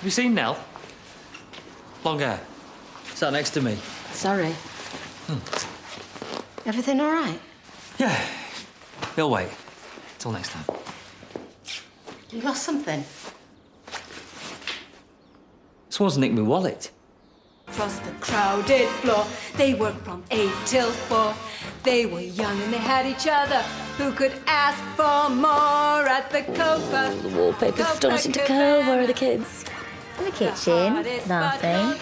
you seen Nell? Long hair. Sat next to me. Sorry. Everything all right? Yeah. He'll wait. Till next time. You lost something? Someone's nicked my wallet. Across the crowded floor, they worked from 8 till 4. They were young and they had each other. Who could ask for more at the Copa? The wallpaper's starting to curl. Where are the kids? In the kitchen, laughing.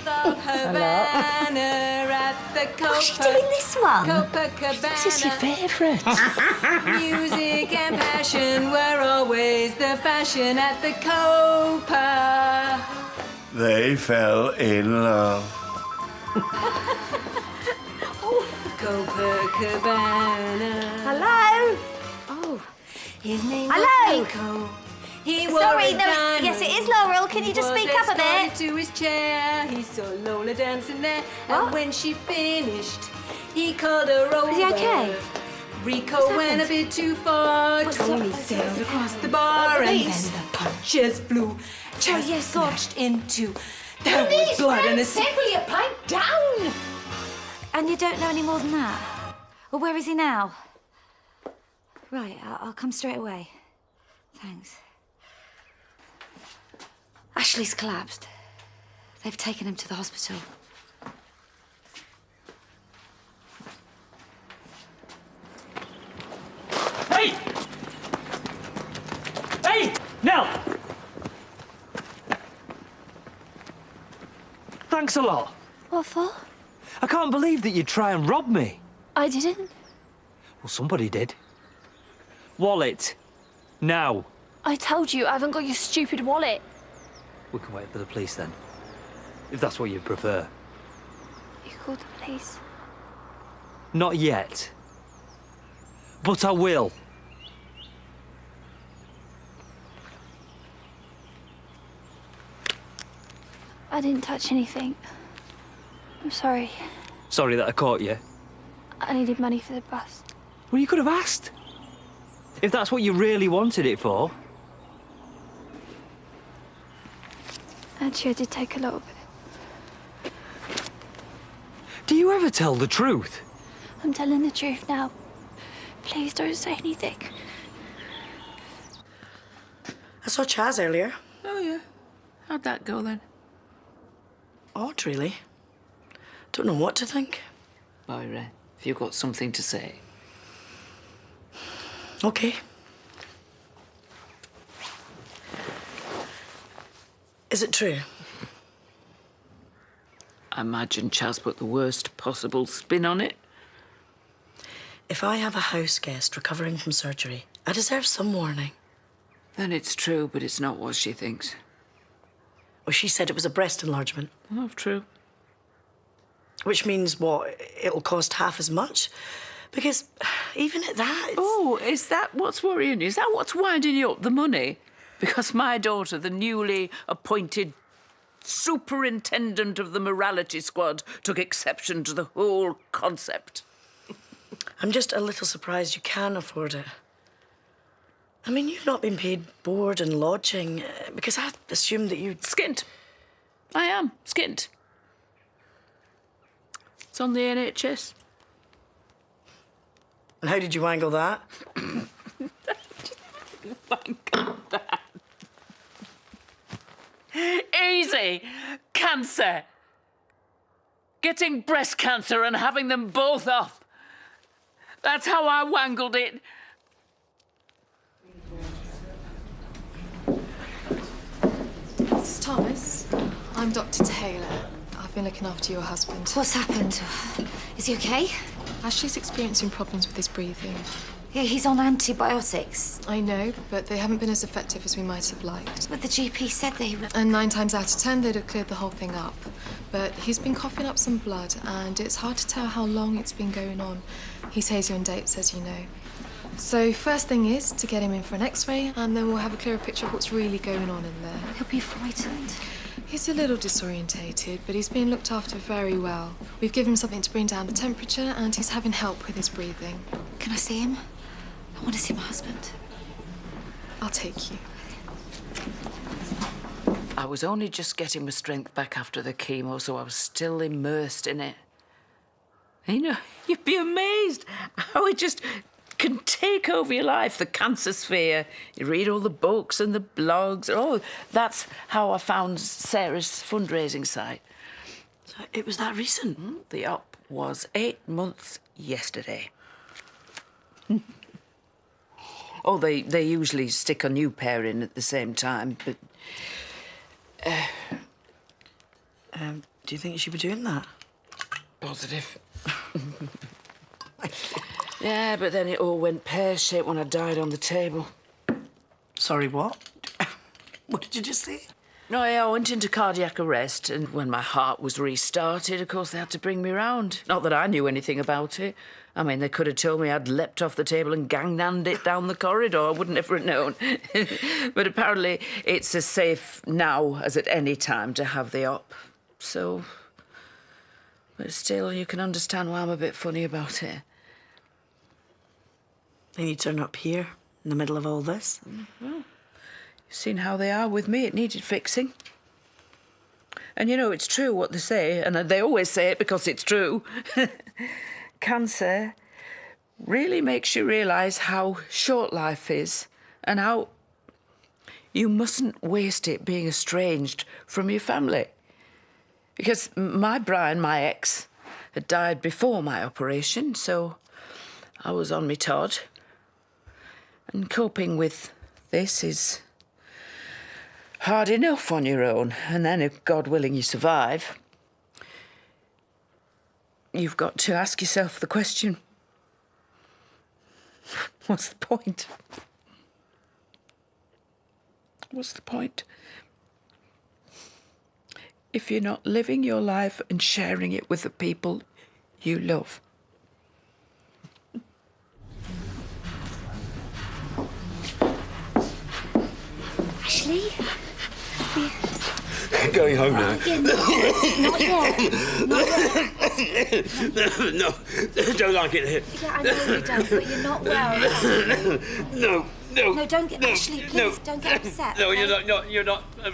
What's she doing this one? This is your favourite. Music and passion were always the fashion at the Copa. They fell in love. Copacabana. Hello? Oh, his name Hello? was Rico. He wore Sorry, a no, diamond. yes, it is Laurel. Can you just speak up a bit? To his chair, he saw Lola dancing there, What? and when she finished, he called her over. Is he okay? Rico What's went a happened? bit too far. What's Tony happened? sailed across the bar, and Please. then the punches flew. Chest yes, scorched into. There was blood and a will you pipe down? And you don't know any more than that? Well, where is he now? Right, I'll come straight away. Thanks. Ashley's collapsed. They've taken him to the hospital. Hey! Hey! Nell! Thanks a lot. What for? I can't believe that you'd try and rob me. I didn't. Well, somebody did. Wallet. Now. I told you, I haven't got your stupid wallet. We can wait for the police then. If that's what you prefer. You called the police? Not yet. But I will. I didn't touch anything. I'm sorry. Sorry that I caught you. I needed money for the bus. Well, you could have asked. If that's what you really wanted it for. Actually, I did take a lot of it. Do you ever tell the truth? I'm telling the truth now. Please don't say anything. I saw Chaz earlier. Oh, yeah. How'd that go, then? Odd, really. Don't know what to think. Moira, if you've got something to say. Okay. Is it true? I imagine Chaz put the worst possible spin on it. If I have a house guest recovering from surgery, I deserve some warning. Then it's true, but it's not what she thinks. Well, she said it was a breast enlargement. Oh, true. Which means, what, it'll cost half as much? Because even at that, it's... Oh, is that what's worrying you? Is that what's winding you up, the money? Because my daughter, the newly appointed superintendent of the morality squad, took exception to the whole concept. I'm just a little surprised you can afford it. I mean, you've not been paid board and lodging, because I assumed that you'd... Skint. I am skint. It's on the NHS. And how did you wangle that? Wangle that. Easy. Cancer. Getting breast cancer and having them both off. That's how I wangled it. Mrs. Thomas, I'm Dr. Taylor. I've been looking after your husband. What's happened? Is he okay? Ashley's experiencing problems with his breathing. Yeah, he's on antibiotics. I know, but they haven't been as effective as we might have liked. But the GP said they were... And 9 times out of 10, they'd have cleared the whole thing up. But he's been coughing up some blood, and it's hard to tell how long it's been going on. He's hazy on dates, as you know. So first thing is to get him in for an X-ray, and then we'll have a clearer picture of what's really going on in there. He'll be frightened. He's a little disorientated, but he's being looked after very well. We've given him something to bring down the temperature, and he's having help with his breathing. Can I see him? I want to see my husband. I'll take you. I was only just getting my strength back after the chemo, so I was still immersed in it. You know, you'd be amazed how it just can take over your life, the cancer sphere. You read all the books and the blogs. Oh, that's how I found Sarah's fundraising site. So it was that recent? The op was 8 months yesterday. Oh, they usually stick a new pair in at the same time, but... do you think you should be doing that? Positive. Yeah, but then it all went pear-shaped when I died on the table. Sorry, what? What did you just say? No, yeah, I went into cardiac arrest, and when my heart was restarted, of course, they had to bring me round. Not that I knew anything about it. I mean, they could have told me I'd leapt off the table and gangnanned it down the corridor. I wouldn't ever have known. But apparently it's as safe now as at any time to have the op. So... But still, you can understand why I'm a bit funny about it. And you turn up here, in the middle of all this? Well, you've seen how they are with me. It needed fixing. And you know, it's true what they say, and they always say it because it's true. Cancer really makes you realise how short life is and how you mustn't waste it being estranged from your family. Because my Brian, my ex, had died before my operation, so I was on me Todd. And coping with this is hard enough on your own. And then, if God willing you survive, you've got to ask yourself the question, what's the point? What's the point? If you're not living your life and sharing it with the people you love. Ashley? Going home now. Yeah, not yet. Not yet. No, don't like it here. Yeah, I know you don't, but you're not well. No. No, don't get... Ashley, please, don't get upset. No, okay? you're not a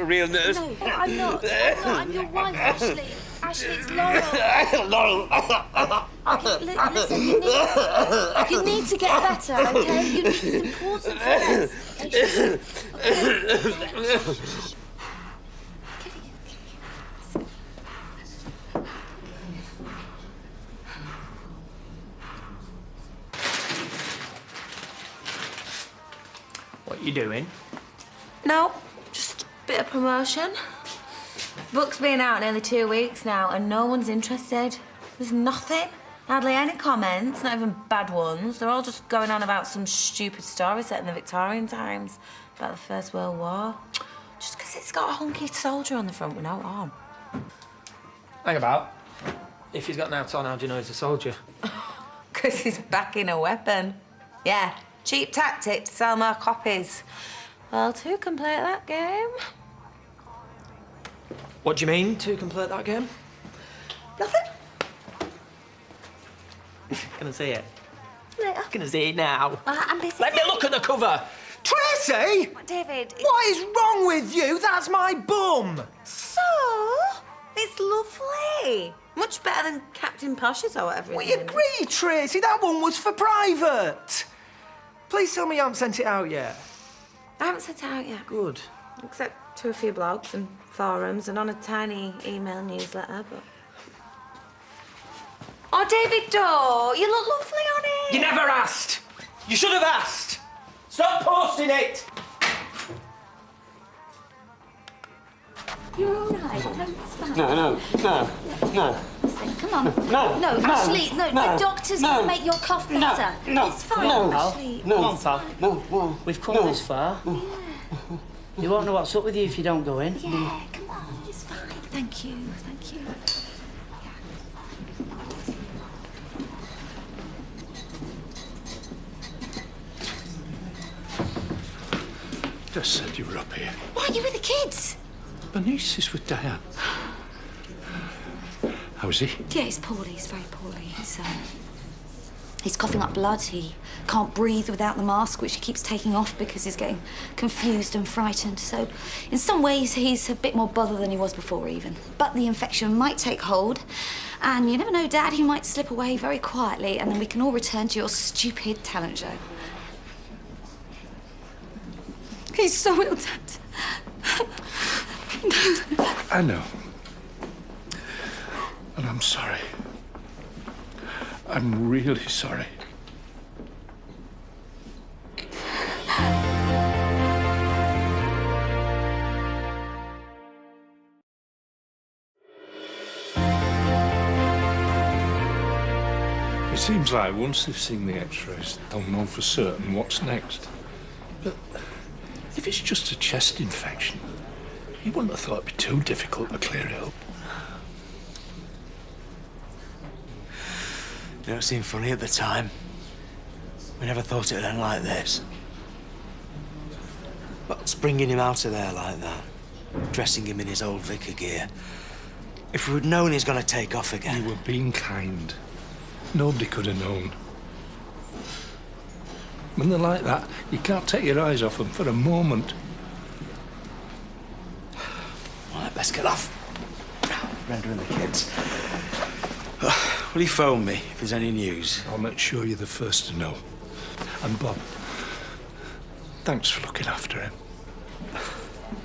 real nurse. No, I'm not. I'm your wife, Ashley. Ashley, it's Laurel. Laurel. Okay, listen, you need to get better, okay? It's important for us. Okay. What you doing? No, just a bit of promotion. Book's been out nearly 2 weeks now and no one's interested. There's nothing. Hardly any comments, not even bad ones. They're all just going on about some stupid story set in the Victorian times about the First World War. Just because it's got a hunky soldier on the front with no arm. Hang about. If he's got an out on, how do you know he's a soldier? Because he's backing a weapon. Yeah, cheap tactic to sell more copies. Well, to complete that game. What do you mean, to complete that game? Nothing. Gonna see it? Later. Gonna see it now. I'm busy. Let me look at the cover! Tracy! What, David? What is wrong with you? That's my bum! So? It's lovely. Much better than Captain Posh's or whatever. We agree, Tracy. That one was for private. Please tell me you haven't sent it out yet. I haven't sent it out yet. Good. Except to a few blogs and forums and on a tiny email newsletter, but... Oh, David Doe, you look lovely on it. You never asked. You should have asked. Stop posting it. You're all right. Don't stop. No. Listen, come on. No. No, Ashley, no. The doctor's going to make your cough better. No. It's fine, No. Ashley. No. Come on, pal. No. We've come this far. You won't know what's up with you if you don't go in. Yeah, come on. It's fine. Thank you. Thank you. Just said you were up here. Why are you with the kids? Bernice is with Diane. How is he? Yeah, he's poorly. He's very poorly. He's coughing up blood. He can't breathe without the mask, which he keeps taking off because he's getting confused and frightened. So, in some ways, he's a bit more bothered than he was before, even. But the infection might take hold. And you never know, Dad, he might slip away very quietly, and then we can all return to your stupid talent show. He's so ill, Dad. I know. And I'm sorry. I'm really sorry. It seems like once they've seen the x-rays, they'll know for certain what's next. But if it's just a chest infection, you wouldn't have thought it'd be too difficult to clear it up. You know, it seemed funny at the time. We never thought it'd end like this. But springing him out of there like that, dressing him in his old vicar gear. If we'd known he's gonna take off again. You were being kind. Nobody could have known. When they're like that, you can't take your eyes off them for a moment. All right, let's get off. Brenda and the kids. Will you phone me if there's any news? I'll make sure you're the first to know. And Bob, thanks for looking after him.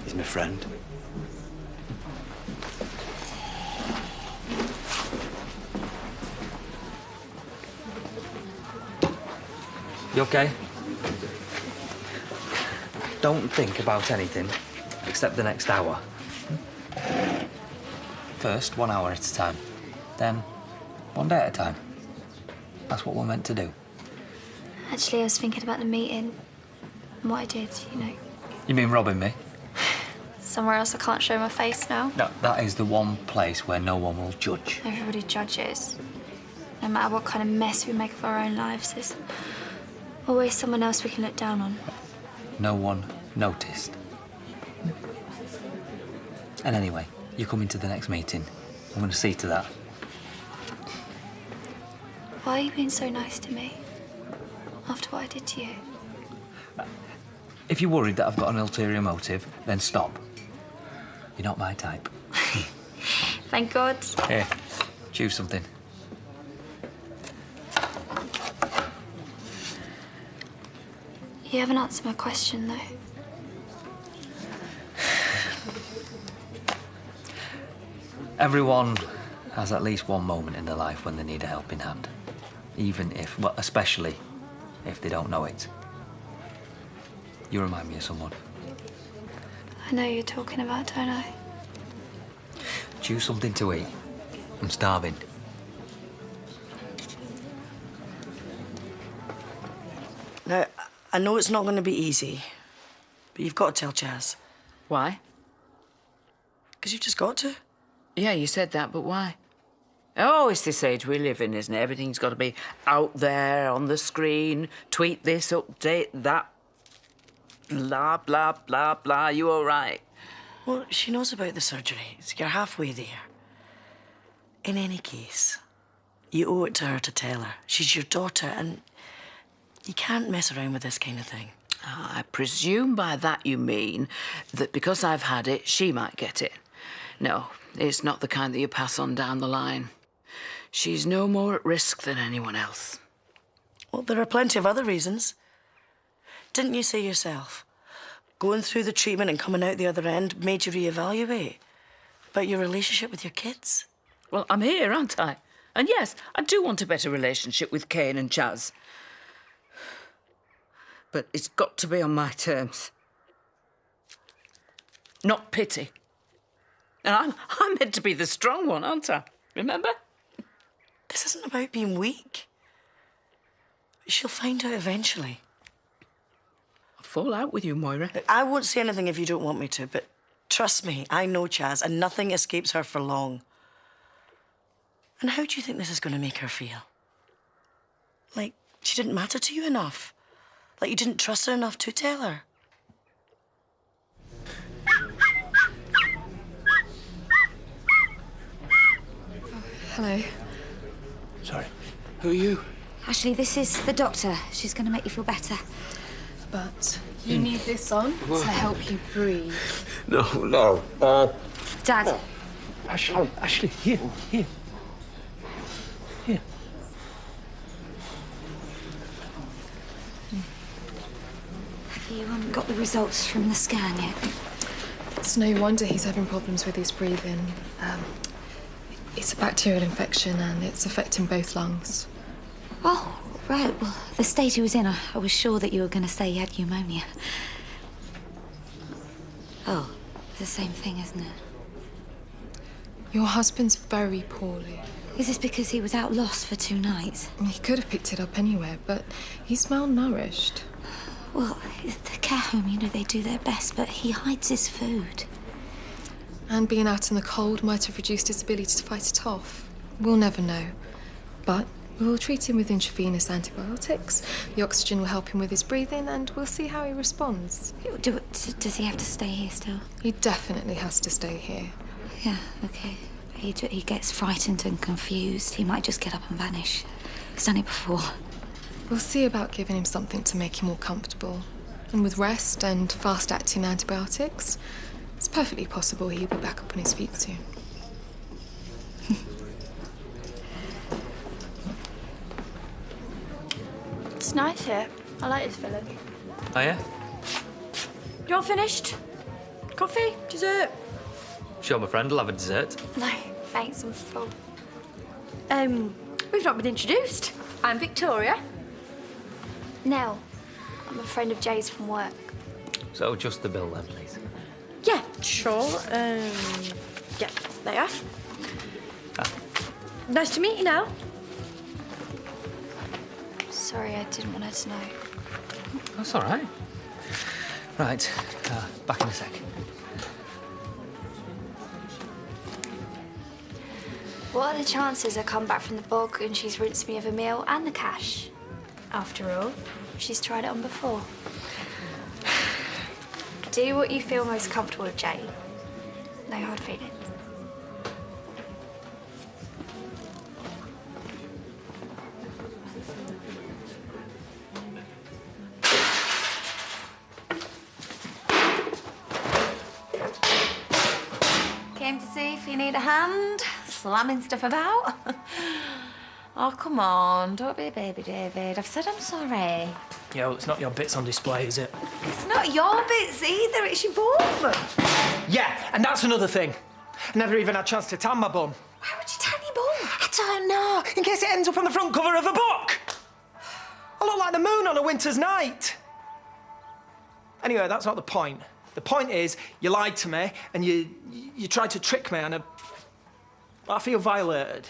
He's my friend. You okay? Don't think about anything except the next hour. First, 1 hour at a time. Then, 1 day at a time. That's what we're meant to do. Actually, I was thinking about the meeting and what I did, you know. You mean robbing me? Somewhere else I can't show my face now. No, that is the one place where no one will judge. Everybody judges. No matter what kind of mess we make of our own lives, there's always someone else we can look down on. No one noticed. And anyway, you're coming to the next meeting. I'm going to see to that. Why are you being so nice to me? After what I did to you? If you're worried that I've got an ulterior motive, then stop. You're not my type. Thank God. Here, choose something. You haven't answered my question, though. Everyone has at least one moment in their life when they need a helping hand. Even if, well, especially if they don't know it. You remind me of someone. I know who you're talking about, don't I? Choose something to eat. I'm starving. Now, I know it's not going to be easy, but you've got to tell Chaz. Why? Because you've just got to. Yeah, you said that, but why? Oh, it's this age we live in, isn't it? Everything's got to be out there on the screen. Tweet this, update that. Blah, blah, blah, blah. You all right? Well, she knows about the surgery. So you're halfway there. In any case, you owe it to her to tell her. She's your daughter, and you can't mess around with this kind of thing. I presume by that you mean that because I've had it, she might get it. No, it's not the kind that you pass on down the line. She's no more at risk than anyone else. Well, there are plenty of other reasons. Didn't you say yourself? Going through the treatment and coming out the other end made you reevaluate about your relationship with your kids. Well, I'm here, aren't I? And yes, I do want a better relationship with Kane and Chaz. But it's got to be on my terms. Not pity. And I'm meant to be the strong one, aren't I? Remember? This isn't about being weak. She'll find out eventually. I'll fall out with you, Moira. I won't say anything if you don't want me to, but trust me, I know Chaz, and nothing escapes her for long. And how do you think this is going to make her feel? Like she didn't matter to you enough? Like you didn't trust her enough to tell her? Hello. Sorry. Who are you? Ashley, this is the doctor. She's going to make you feel better. But you need this on to help you breathe. No. Dad. Ashley, here. Here. Have you got the results from the scan yet? It's no wonder he's having problems with his breathing. It's a bacterial infection and it's affecting both lungs. Oh, right. Well, the state he was in, I was sure that you were going to say he had pneumonia. Oh, the same thing, isn't it? Your husband's very poorly. Is this because he was out lost for 2 nights? He could have picked it up anywhere, but he's malnourished. Well, the care home, you know, they do their best, but he hides his food. And being out in the cold might have reduced his ability to fight it off. We'll never know. But we'll treat him with intravenous antibiotics. The oxygen will help him with his breathing, and we'll see how he responds. Does he have to stay here still? He definitely has to stay here. Yeah, okay. He gets frightened and confused. He might just get up and vanish. He's done it before. We'll see about giving him something to make him more comfortable. And with rest and fast-acting antibiotics, it's perfectly possible he'll be back up on his feet soon. It's nice here. I like this village. Oh, yeah? You're finished? Coffee? Dessert? Sure, my friend will have a dessert. No, thanks, I'm full. We've not been introduced. I'm Victoria. Nell. I'm a friend of Jay's from work. So just the bill then, please. Yeah, sure. Yeah, there you are. Nice to meet you now. Sorry, I didn't want her to know. That's all right. Right, back in a sec. What are the chances I come back from the bog and she's rinsed me of a meal and the cash? After all, she's tried it on before. Do what you feel most comfortable with, Jay. No hard feelings. Came to see if you need a hand, slamming stuff about. Oh, come on, don't be a baby, David. I've said I'm sorry. Yeah, well, it's not your bits on display, is it? It's not your bits either, it's your bum. Yeah, and that's another thing. I never even had a chance to tan my bum. Why would you tan your bum? I don't know, in case it ends up on the front cover of a book. I look like the moon on a winter's night. Anyway, that's not the point. The point is, you lied to me, and you tried to trick me, and I feel violated.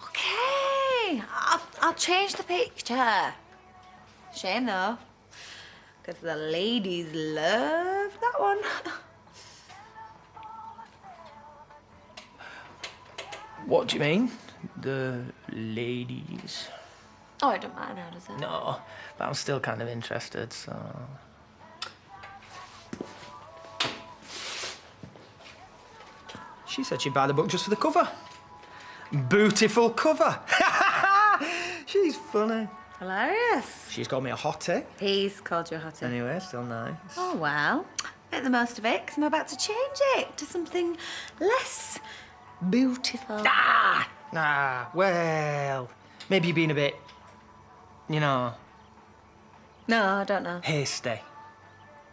Okay, I'll change the picture. Shame though, because the ladies love that one. What do you mean? The ladies? Oh, it don't matter now, does it? No, but I'm still kind of interested, so... She said she'd buy the book just for the cover. Beautiful cover. She's funny. Hilarious. She's called me a hottie. He's called you a hottie. Anyway, still nice. Oh, well, make the most of it, because I'm about to change it to something less beautiful. Well, maybe you're being a bit, you know... No, I don't know. hasty.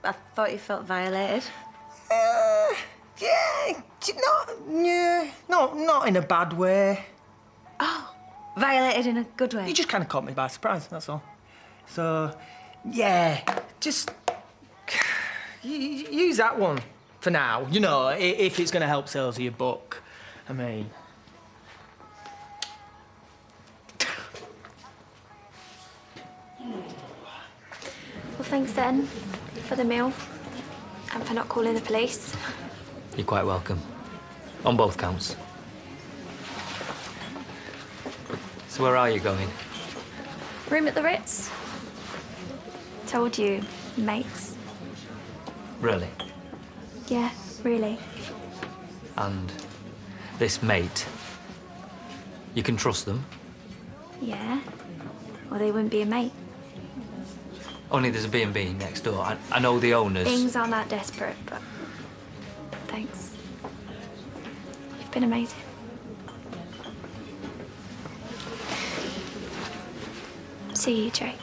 I thought you felt violated. Not in a bad way. Oh, violated in a good way. You just kind of caught me by surprise, that's all. So, yeah, just use that one for now, you know, if it's going to help sales of your book. I mean... Well, thanks then for the meal and for not calling the police. You're quite welcome. On both counts. So where are you going? Room at the Ritz. Told you, mates. Really? Yeah, really. And this mate, you can trust them? Yeah. or they wouldn't be a mate. Only there's a B&B next door. I know the owners. Things aren't that desperate, but thanks. You've been amazing. See you, Jay.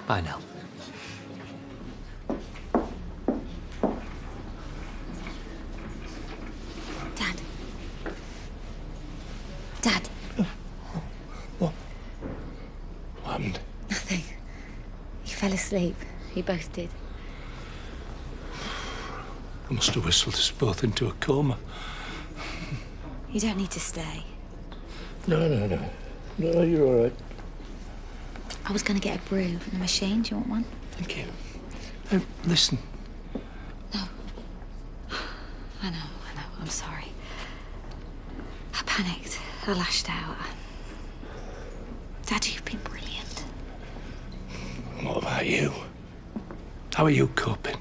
Bye now. Dad. Dad. What? What happened? Nothing. You fell asleep. You both did. I must have whistled us both into a coma. You don't need to stay. No. No, you're all right. I was going to get a brew from the machine. Do you want one? Thank you. Listen. No. I know. I'm sorry. I panicked. I lashed out. Dad, you've been brilliant. What about you? How are you coping?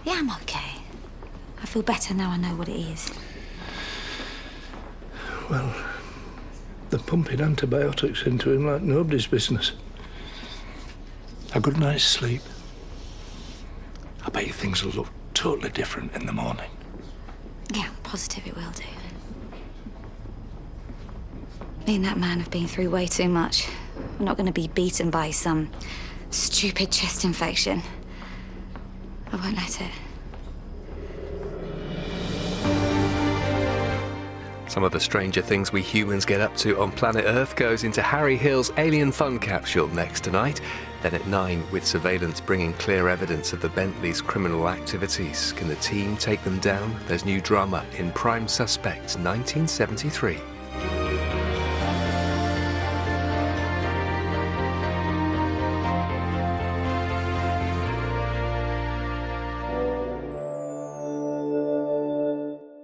Yeah, I'm okay. I feel better now I know what it is. Well, they're pumping antibiotics into him like nobody's business. A good night's sleep. I bet you things will look totally different in the morning. Yeah, I'm positive it will do. Me and that man have been through way too much. We're not going to be beaten by some stupid chest infection. I won't let it. Some of the stranger things we humans get up to on planet Earth goes into Harry Hill's Alien Fun capsule next tonight. Then at 9, with surveillance bringing clear evidence of the Bentleys' criminal activities. Can the team take them down? There's new drama in Prime Suspect 1973.